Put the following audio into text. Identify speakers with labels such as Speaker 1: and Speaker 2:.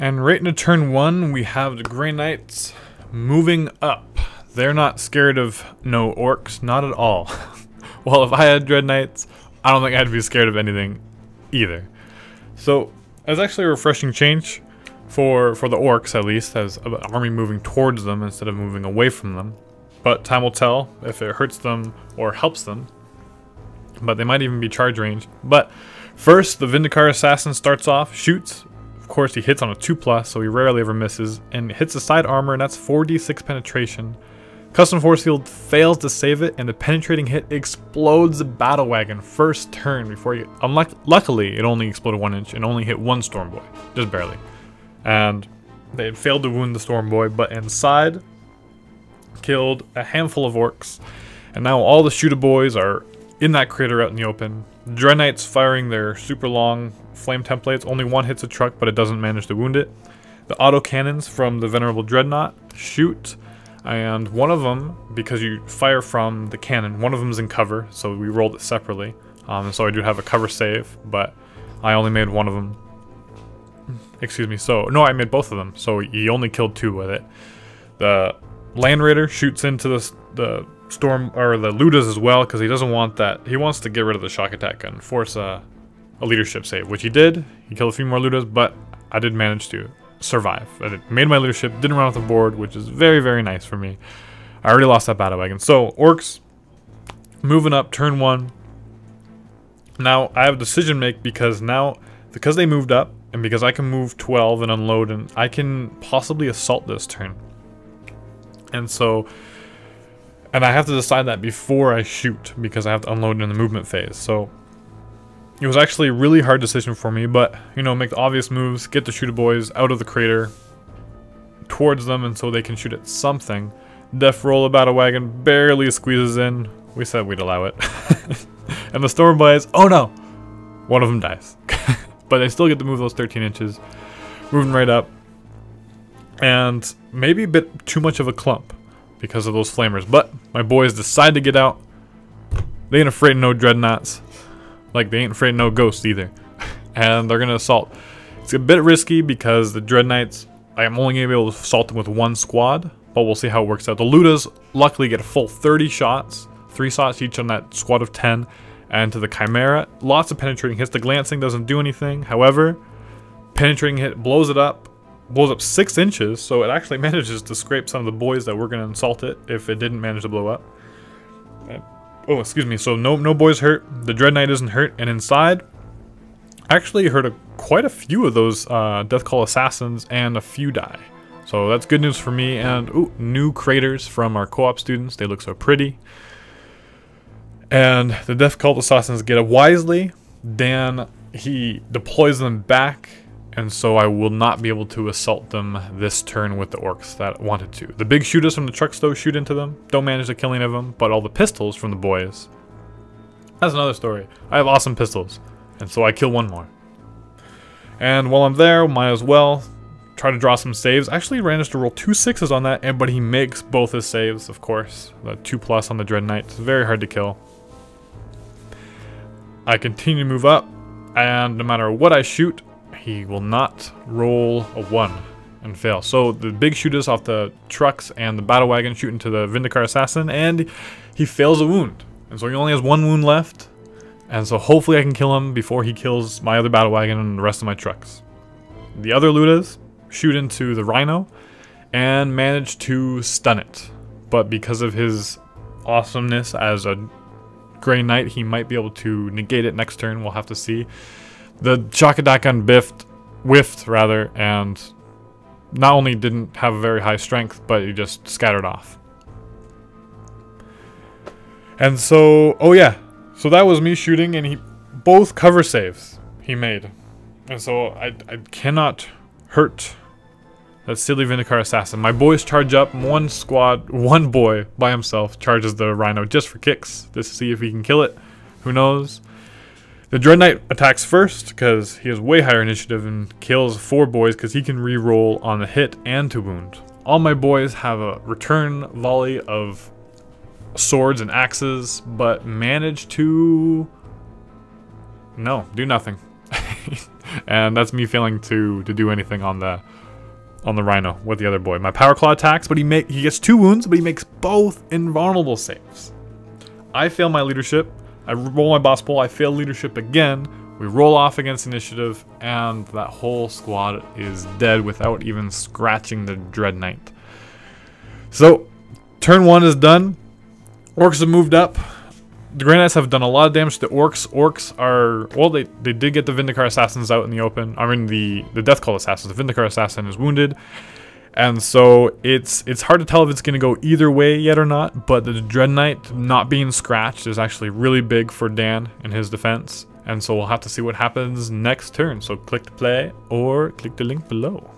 Speaker 1: And right into turn 1, we have the Grey Knights moving up. They're not scared of no orcs, not at all. Well, if I had Dread Knights, I don't think I'd be scared of anything either. So, it's actually a refreshing change for the orcs, at least, as an army moving towards them instead of moving away from them. But time will tell if it hurts them or helps them. But they might even be charge range. But first, the Vindikar Assassin starts off, shoots. Of course, he hits on a 2+, so he rarely ever misses. And hits the side armor, and that's 4d6 penetration. Custom Force Field fails to save it, and the penetrating hit explodes the Battle Wagon first turn before you... Luckily, it only exploded 1 inch and only hit one Storm Boy. Just barely. And they had failed to wound the Storm Boy, but inside, killed a handful of orcs. And now all the Shooter Boys are in that crater out in the open. Dread Knights firing their super long flame templates. Only one hits a truck, but it doesn't manage to wound it. The auto cannons from the Venerable Dreadnought shoot. And one of them, because you fire from the cannon, one of them is in cover, so we rolled it separately. So I do have a cover save, but I only made one of them. Excuse me, so, no, I made both of them, so he only killed 2 with it. The Land Raider shoots into the Storm, or the Ludas as well, because he doesn't want that. He wants to get rid of the shock attack and force a leadership save, which he did. He killed a few more Ludas, but I did manage to survive. I made my leadership, didn't run off the board, which is very, very nice for me. I already lost that Battle Wagon. So, orcs moving up turn 1. Now, I have a decision to make because they moved up, and because I can move 12 and unload, and I can possibly assault this turn. And so, and I have to decide that before I shoot, because I have to unload in the movement phase. So, it was actually a really hard decision for me, but, you know, make the obvious moves, get the Shooter Boys out of the crater, towards them, and so they can shoot at something. Def roll a Battle Wagon, barely squeezes in. We said we'd allow it. And the Storm Boys, oh no! One of them dies. But they still get to move those 13 inches. Moving right up. And maybe a bit too much of a clump because of those flamers. But my boys decide to get out. They ain't afraid of no Dreadnoughts. Like, they ain't afraid of no ghosts either. And they're going to assault. It's a bit risky because the Dread Knights, I am only going to be able to assault them with 1 squad. But we'll see how it works out. The Ludas luckily get a full 30 shots. 3 shots each on that squad of 10. And to the Chimera, lots of penetrating hits. The glancing doesn't do anything. However, penetrating hit blows it up. Blows up 6 inches. So it actually manages to scrape some of the boys that were going to assault it if it didn't manage to blow up. Oh, excuse me. So no boys hurt. The Dread Knight isn't hurt. And inside, actually hurt quite a few of those Deathcall Assassins, and a few die. So that's good news for me. And ooh, new craters from our co-op students. They look so pretty. And the Deathcall Assassins get it wisely. Dan, he deploys them back. And so I will not be able to assault them this turn with the orcs that wanted to. The big shooters from the trucks though shoot into them. Don't manage the killing of them. But all the pistols from the boys. That's another story. I have awesome pistols. And so I kill 1 more. And while I'm there, might as well try to draw some saves. Actually managed to roll 2 6s on that. But he makes both his saves, of course. The 2+ on the Dread Knight. It's very hard to kill. I continue to move up. And no matter what I shoot, he will not roll a 1 and fail. So the big shooters off the trucks and the Battle Wagon shoot into the Vindikar Assassin, and he fails a wound. And so he only has 1 wound left. And so hopefully I can kill him before he kills my other Battle Wagon and the rest of my trucks. The other Ludas shoot into the Rhino and manage to stun it. But because of his awesomeness as a Grey Knight, he might be able to negate it next turn. We'll have to see. The shock attack on whiffed, and not only didn't have a very high strength, but he just scattered off. And so, oh yeah, so that was me shooting, and both cover saves he made. And so I cannot hurt that silly Vindikar Assassin. My boys charge up, 1 squad, 1 boy by himself charges the Rhino just for kicks, just to see if he can kill it. Who knows? The Dread Knight attacks first because he has way higher initiative and kills 4 boys because he can re-roll on the hit and to wound. All my boys have a return volley of swords and axes, but manage to do nothing. And that's me failing to do anything on the Rhino with the other boy. My Power Claw attacks, but he gets 2 wounds, but he makes both invulnerable saves. I fail my leadership. I roll my boss pull. I fail leadership again. We roll off against initiative, and that whole squad is dead without even scratching the Dread Knight. So, turn 1 is done. Orcs have moved up. The Grey Knights have done a lot of damage to the Orcs. Orcs are, well, they did get the Vindicar Assassins out in the open. I mean, the Death Cult Assassins. The Vindicar Assassin is wounded. And so, it's hard to tell if it's going to go either way yet or not. But the Dread Knight not being scratched is actually really big for Dan in his defense. And so, we'll have to see what happens next turn. So, click to play or click the link below.